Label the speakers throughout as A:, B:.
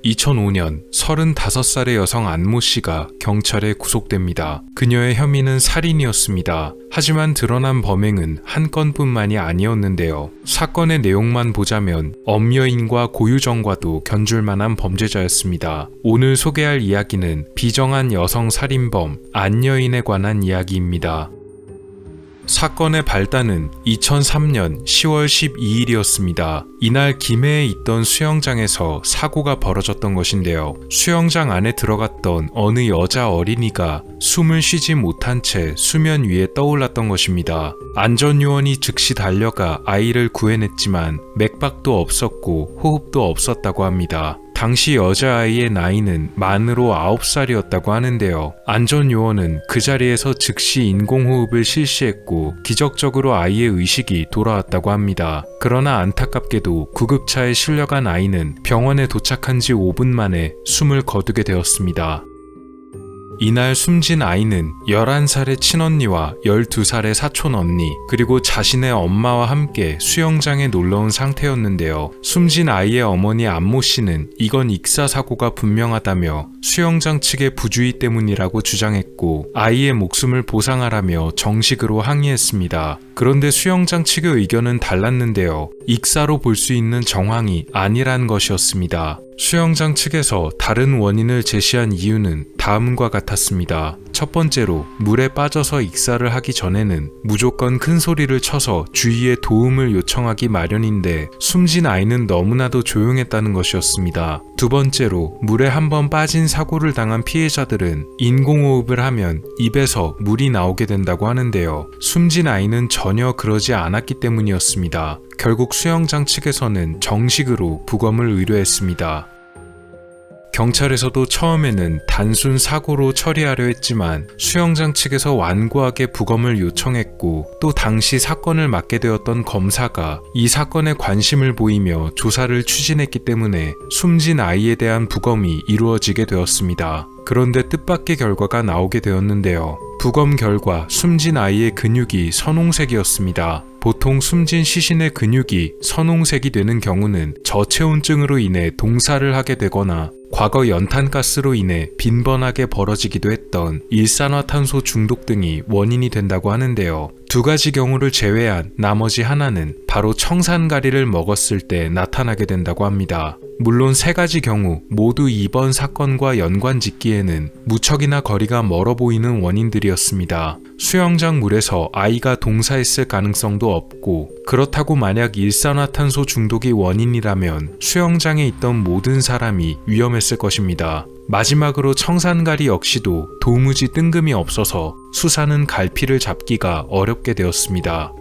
A: 2005년 35살의 여성 안모 씨가 경찰에 구속됩니다. 그녀의 혐의는 살인이었습니다. 하지만 드러난 범행은 한 건뿐만이 아니었는데요. 사건의 내용만 보자면 엄여인과 고유정과도 견줄 만한 범죄자였습니다. 오늘 소개할 이야기는 비정한 여성 살인범 안여인에 관한 이야기입니다. 사건의 발단은 2003년 10월 12일이었습니다. 이날 김해에 있던 수영장에서 사고가 벌어졌던 것인데요. 수영장 안에 들어갔던 어느 여자 어린이가 숨을 쉬지 못한 채 수면 위에 떠올랐던 것입니다. 안전요원이 즉시 달려가 아이를 구해냈지만 맥박도 없었고 호흡도 없었다고 합니다. 당시 여자아이의 나이는 만으로 9살이었다고 하는데요. 안전요원은 그 자리에서 즉시 인공호흡을 실시했고 기적적으로 아이의 의식이 돌아왔다고 합니다. 그러나 안타깝게도 구급차에 실려간 아이는 병원에 도착한 지 5분 만에 숨을 거두게 되었습니다. 이날 숨진 아이는 11살의 친언니와 12살의 사촌언니 그리고 자신의 엄마와 함께 수영장에 놀러온 상태였는데요. 숨진 아이의 어머니 안모 씨는 이건 익사사고가 분명하다며 수영장 측의 부주의 때문이라고 주장했고 아이의 목숨을 보상하라며 정식으로 항의했습니다. 그런데 수영장 측의 의견은 달랐는데요. 익사로 볼 수 있는 정황이 아니란 것이었습니다. 수영장 측에서 다른 원인을 제시한 이유는 다음과 같았습니다. 첫 번째로 물에 빠져서 익사를 하기 전에는 무조건 큰 소리를 쳐서 주위에 도움을 요청하기 마련인데 숨진 아이는 너무나도 조용했다는 것이었습니다. 두 번째로 물에 한번 빠진 사고를 당한 피해자들은 인공호흡을 하면 입에서 물이 나오게 된다고 하는데요. 숨진 아이는 전혀 그러지 않았기 때문이었습니다. 결국 수영장 측에서는 정식으로 부검을 의뢰했습니다. 경찰에서도 처음에는 단순 사고로 처리하려 했지만 수영장 측에서 완고하게 부검을 요청했고 또 당시 사건을 맡게 되었던 검사가 이 사건에 관심을 보이며 조사를 추진했기 때문에 숨진 아이에 대한 부검이 이루어지게 되었습니다. 그런데 뜻밖의 결과가 나오게 되었는데요. 부검 결과 숨진 아이의 근육이 선홍색이었습니다. 보통 숨진 시신의 근육이 선홍색이 되는 경우는 저체온증으로 인해 동사를 하게 되거나 과거 연탄가스로 인해 빈번하게 벌어지기도 했던 일산화탄소 중독 등이 원인이 된다고 하는데요. 두 가지 경우를 제외한 나머지 하나는 바로 청산가리를 먹었을 때 나타나게 된다고 합니다. 물론 세 가지 경우 모두 이번 사건과 연관짓기에는 무척이나 거리가 멀어 보이는 원인들이었습니다. 수영장 물에서 아이가 동사했을 가능성도 없고 그렇다고 만약 일산화탄소 중독이 원인이라면 수영장에 있던 모든 사람이 위험했을 것입니다. 마지막으로 청산가리 역시도 도무지 뜬금이 없어서 수사는 갈피를 잡기가 어렵게 되었습니다.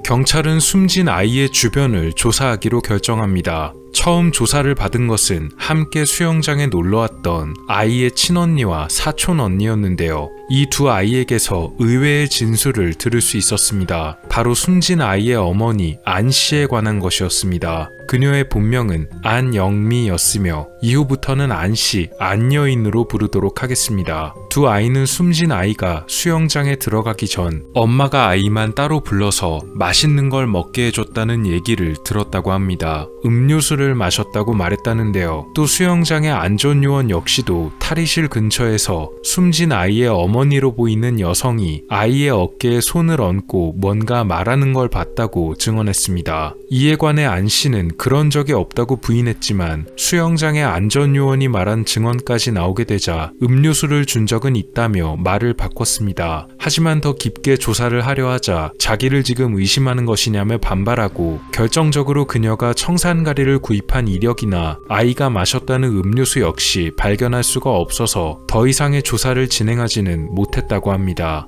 A: 경찰은 숨진 아이의 주변을 조사하기로 결정합니다. 처음 조사를 받은 것은 함께 수영장에 놀러왔던 아이의 친언니와 사촌언니였는데요. 이 두 아이에게서 의외의 진술을 들을 수 있었습니다. 바로 숨진 아이의 어머니 안 씨에 관한 것이었습니다. 그녀의 본명은 안영미였으며 이후부터는 안 씨, 안여인으로 부르도록 하겠습니다. 두 아이는 숨진 아이가 수영장에 들어가기 전 엄마가 아이만 따로 불러서 맛있는 걸 먹게 해줬다는 얘기를 들었다고 합니다. 음료수를 마셨다고 말했다는데요. 또 수영장의 안전요원 역시도 탈의실 근처에서 숨진 아이의 어머니로 보이는 여성이 아이의 어깨에 손을 얹고 뭔가 말하는 걸 봤다고 증언했습니다. 이에 관해 안 씨는 그런 적이 없다고 부인했지만 수영장의 안전요원이 말한 증언까지 나오게 되자 음료수를 준 적은 있다며 말을 바꿨습니다. 하지만 더 깊게 조사를 하려 하자 자기를 지금 의심하는 것이냐며 반발하고 결정적으로 그녀가 청산가리를 구입한 이력이나 아이가 마셨다는 음료수 역시 발견할 수가 없어서 더 이상의 조사를 진행하지는 못했다고 합니다.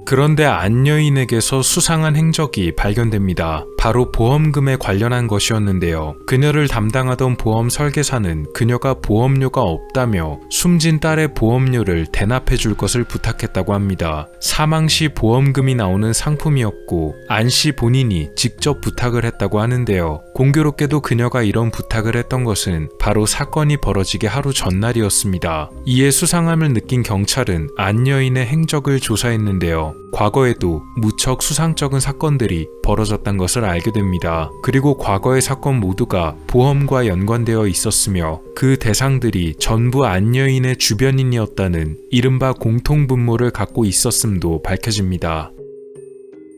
A: 그런데 안여인에게서 수상한 행적이 발견됩니다. 바로 보험금에 관련한 것이었는데요. 그녀를 담당하던 보험 설계사는 그녀가 보험료가 없다며 숨진 딸의 보험료를 대납해 줄 것을 부탁했다고 합니다. 사망 시 보험금이 나오는 상품이었고 안 씨 본인이 직접 부탁을 했다고 하는데요. 공교롭게도 그녀가 이런 부탁을 했던 것은 바로 사건이 벌어지기 하루 전날이었습니다. 이에 수상함을 느낀 경찰은 안여인의 행적을 조사했는데요. 과거에도 무척 수상쩍은 사건들이 벌어졌던 것을 알게 됩니다. 그리고 과거의 사건 모두가 보험과 연관되어 있었으며 그 대상들이 전부 안여인의 주변인이었다는 이른바 공통분모를 갖고 있었음도 밝혀집니다.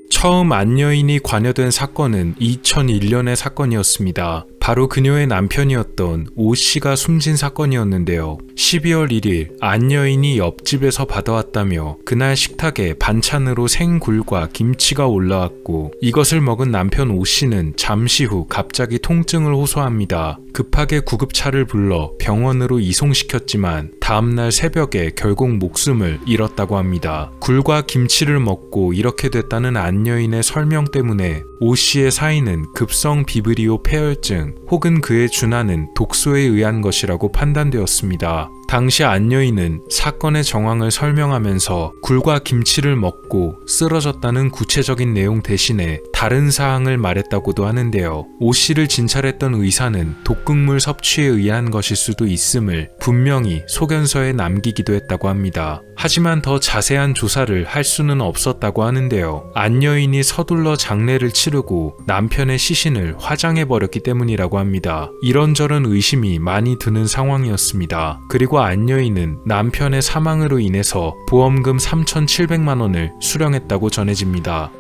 A: 처음 안여인이 관여된 사건은 2001년의 사건이었습니다. 바로 그녀의 남편이었던 오 씨가 숨진 사건이었는데요. 12월 1일 안여인이 옆집에서 받아왔다며 그날 식탁에 반찬으로 생굴과 김치가 올라왔고 이것을 먹은 남편 오 씨는 잠시 후 갑자기 통증을 호소합니다. 급하게 구급차를 불러 병원으로 이송시켰지만 다음날 새벽에 결국 목숨을 잃었다고 합니다. 굴과 김치를 먹고 이렇게 됐다는 안여인의 설명 때문에 오 씨의 사인은 급성 비브리오 폐혈증 혹은 그에 준하는 독소에 의한 것이라고 판단되었습니다. 당시 안여인은 사건의 정황을 설명하면서 굴과 김치를 먹고 쓰러졌다는 구체적인 내용 대신에 다른 사항을 말했다고도 하는데요. 오 씨를 진찰했던 의사는 독극물 섭취에 의한 것일 수도 있음을 분명히 소견서에 남기기도 했다고 합니다. 하지만 더 자세한 조사를 할 수는 없었다고 하는데요. 안여인이 서둘러 장례를 치르고 남편의 시신을 화장해버렸기 때문이라고 합니다. 이런저런 의심이 많이 드는 상황이었습니다. 그리고 안여인은 남편의 사망으로 인해서 보험금 3,700만 원을 수령했다고 전해집니다.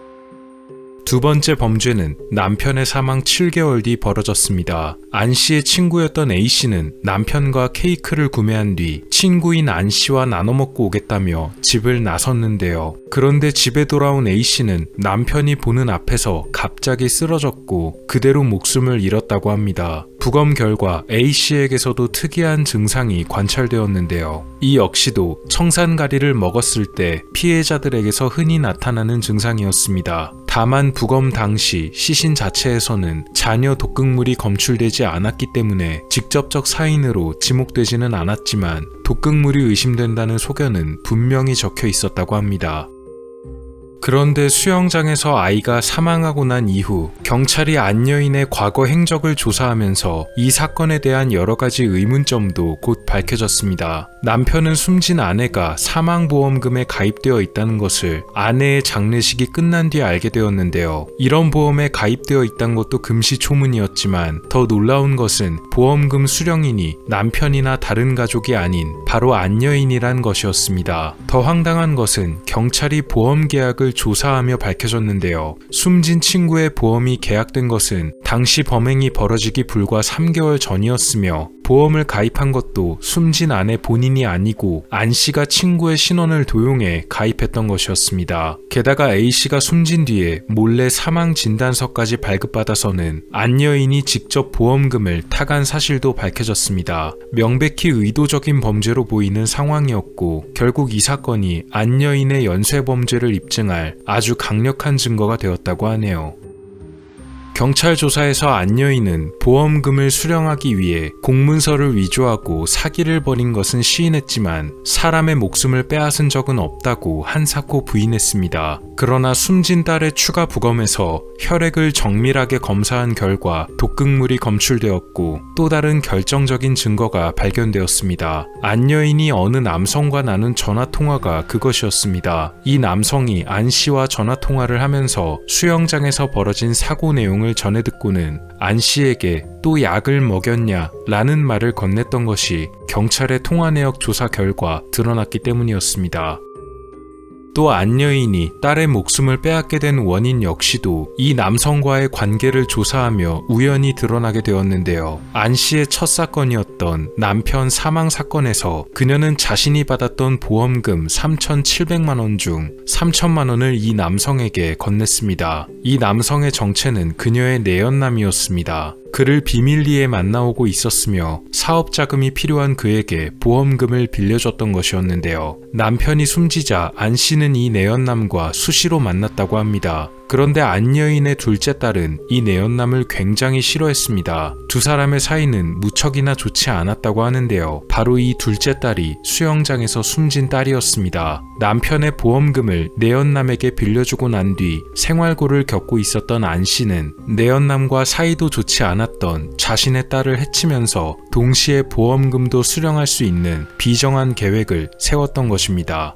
A: 두 번째 범죄는 남편의 사망 7개월 뒤 벌어졌습니다. 안 씨의 친구였던 A 씨는 남편과 케이크를 구매한 뒤 친구인 안 씨와 나눠 먹고 오겠다며 집을 나섰는데요. 그런데 집에 돌아온 A 씨는 남편이 보는 앞에서 갑자기 쓰러졌고 그대로 목숨을 잃었다고 합니다. 부검 결과 A 씨에게서도 특이한 증상이 관찰되었는데요. 이 역시도 청산가리를 먹었을 때 피해자들에게서 흔히 나타나는 증상이었습니다. 다만 부검 당시 시신 자체에서는 잔여 독극물이 검출되지 않았기 때문에 직접적 사인으로 지목되지는 않았지만 독극물이 의심된다는 소견은 분명히 적혀 있었다고 합니다. 그런데 수영장에서 아이가 사망하고 난 이후 경찰이 안여인의 과거 행적을 조사하면서 이 사건에 대한 여러 가지 의문점도 곧 밝혀졌습니다. 남편은 숨진 아내가 사망보험금에 가입되어 있다는 것을 아내의 장례식이 끝난 뒤 알게 되었는데요. 이런 보험에 가입되어 있다는 것도 금시초문이었지만 더 놀라운 것은 보험금 수령인이 남편이나 다른 가족이 아닌 바로 안여인이란 것이었습니다. 더 황당한 것은 경찰이 보험 계약을 조사하며 밝혀졌는데요. 숨진 친구의 보험이 계약된 것은 당시 범행이 벌어지기 불과 3개월 전이었으며 보험을 가입한 것도 숨진 아내 본인이 아니고 안 씨가 친구의 신원을 도용해 가입했던 것이었습니다. 게다가 A 씨가 숨진 뒤에 몰래 사망 진단서까지 발급받아서는 안여인이 직접 보험금을 타간 사실도 밝혀졌습니다. 명백히 의도적인 범죄로 보이는 상황이었고 결국 이 사건이 안여인의 연쇄범죄를 입증할 아주 강력한 증거가 되었다고 하네요. 경찰 조사에서 안여인은 보험금을 수령하기 위해 공문서를 위조하고 사기를 벌인 것은 시인했지만 사람의 목숨을 빼앗은 적은 없다고 한사코 부인했습니다. 그러나 숨진 딸의 추가 부검에서 혈액을 정밀하게 검사한 결과 독극물이 검출되었고 또 다른 결정적인 증거가 발견되었습니다. 안여인이 어느 남성과 나눈 전화통화가 그것이었습니다. 이 남성이 안 씨와 전화통화를 하면서 수영장에서 벌어진 사고 내용을 전해 듣고는 안 씨에게 또 약을 먹였냐 라는 말을 건넸던 것이 경찰의 통화 내역 조사 결과 드러났기 때문이었습니다. 또 안여인이 딸의 목숨을 빼앗게 된 원인 역시도 이 남성과의 관계를 조사하며 우연히 드러나게 되었는데요. 안 씨의 첫 사건이었던 남편 사망 사건에서 그녀는 자신이 받았던 보험금 3,700만 원 중 3천만 원을 이 남성에게 건넸습니다. 이 남성의 정체는 그녀의 내연남이었습니다. 그를 비밀리에 만나오고 있었으며 사업 자금이 필요한 그에게 보험금을 빌려줬던 것이었는데요. 남편이 숨지자 안 씨는 이 내연남과 수시로 만났다고 합니다. 그런데 안여인의 둘째 딸은 이 내연남을 굉장히 싫어했습니다. 두 사람의 사이는 무척이나 좋지 않았다고 하는데요. 바로 이 둘째 딸이 수영장에서 숨진 딸이었습니다. 남편의 보험금을 내연남에게 빌려주고 난 뒤 생활고를 겪고 있었던 안 씨는 내연남과 사이도 좋지 않았던 자신의 딸을 해치면서 동시에 보험금도 수령할 수 있는 비정한 계획을 세웠던 것입니다.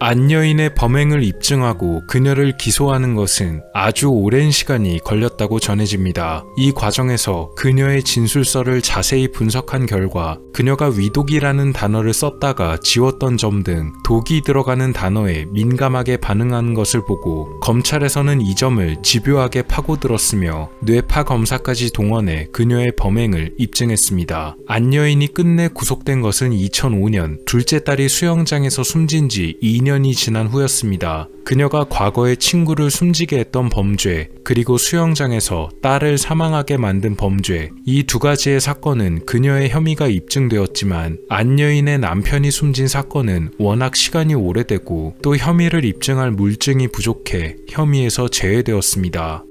A: 안여인의 범행을 입증하고 그녀를 기소하는 것은 아주 오랜 시간이 걸렸다고 전해집니다. 이 과정에서 그녀의 진술서를 자세히 분석한 결과 그녀가 위독이라는 단어를 썼다가 지웠던 점 등 독이 들어가는 단어에 민감하게 반응하는 것을 보고 검찰에서는 이 점을 집요하게 파고들었으며 뇌파 검사까지 동원해 그녀의 범행을 입증했습니다. 안여인이 끝내 구속된 것은 2005년 둘째 딸이 수영장에서 숨진 지 2년이 지난 후였습니다. 그녀가 과거에 친구를 숨지게 했던 범죄, 그리고 수영장에서 딸을 사망하게 만든 범죄, 이 두 가지의 사건은 그녀의 혐의가 입증되었지만 안여인의 남편이 숨진 사건은 워낙 시간이 오래되고 또 혐의를 입증할 물증이 부족해 혐의에서 제외되었습니다.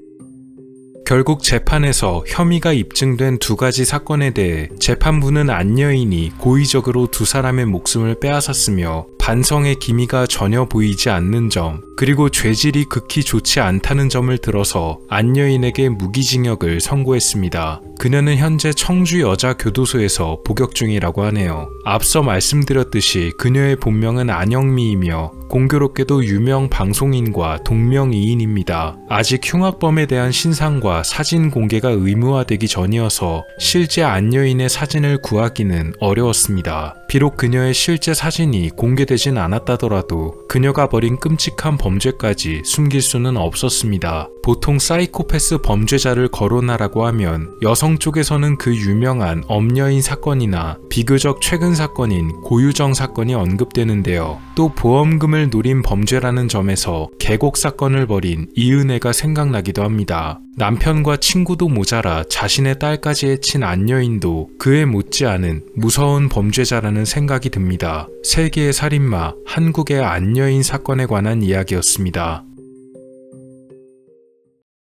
A: 결국 재판에서 혐의가 입증된 두 가지 사건에 대해 재판부는 안여인이 고의적으로 두 사람의 목숨을 빼앗았으며 반성의 기미가 전혀 보이지 않는 점, 그리고 죄질이 극히 좋지 않다는 점을 들어서 안여인에게 무기징역을 선고했습니다. 그녀는 현재 청주여자교도소에서 복역 중이라고 하네요. 앞서 말씀드렸듯이 그녀의 본명은 안영미이며 공교롭게도 유명 방송인과 동명이인입니다. 아직 흉악범에 대한 신상과 사진 공개가 의무화되기 전이어서 실제 안여인의 사진을 구하기는 어려웠습니다. 비록 그녀의 실제 사진이 공개되진 않았다더라도 그녀가 벌인 끔찍한 범죄까지 숨길 수는 없었습니다. 보통 사이코패스 범죄자를 거론하라고 하면 여성 쪽에서는 그 유명한 엄여인 사건이나 비교적 최근 사건인 고유정 사건이 언급되는데요. 또 보험금을 노린 범죄라는 점에서 계곡 사건을 벌인 이은혜가 생각나기도 합니다. 남편과 친구도 모자라 자신의 딸까지 해친 안여인도 그에 못지않은 무서운 범죄자라는 생각이 듭니다. 세계의 살인마, 한국의 안여인 사건에 관한 이야기였습니다.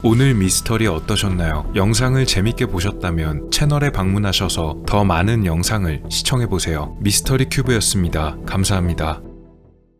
A: 오늘 미스터리 어떠셨나요? 영상을 재밌게 보셨다면 채널에 방문하셔서 더 많은 영상을 시청해보세요. 미스터리 큐브였습니다. 감사합니다.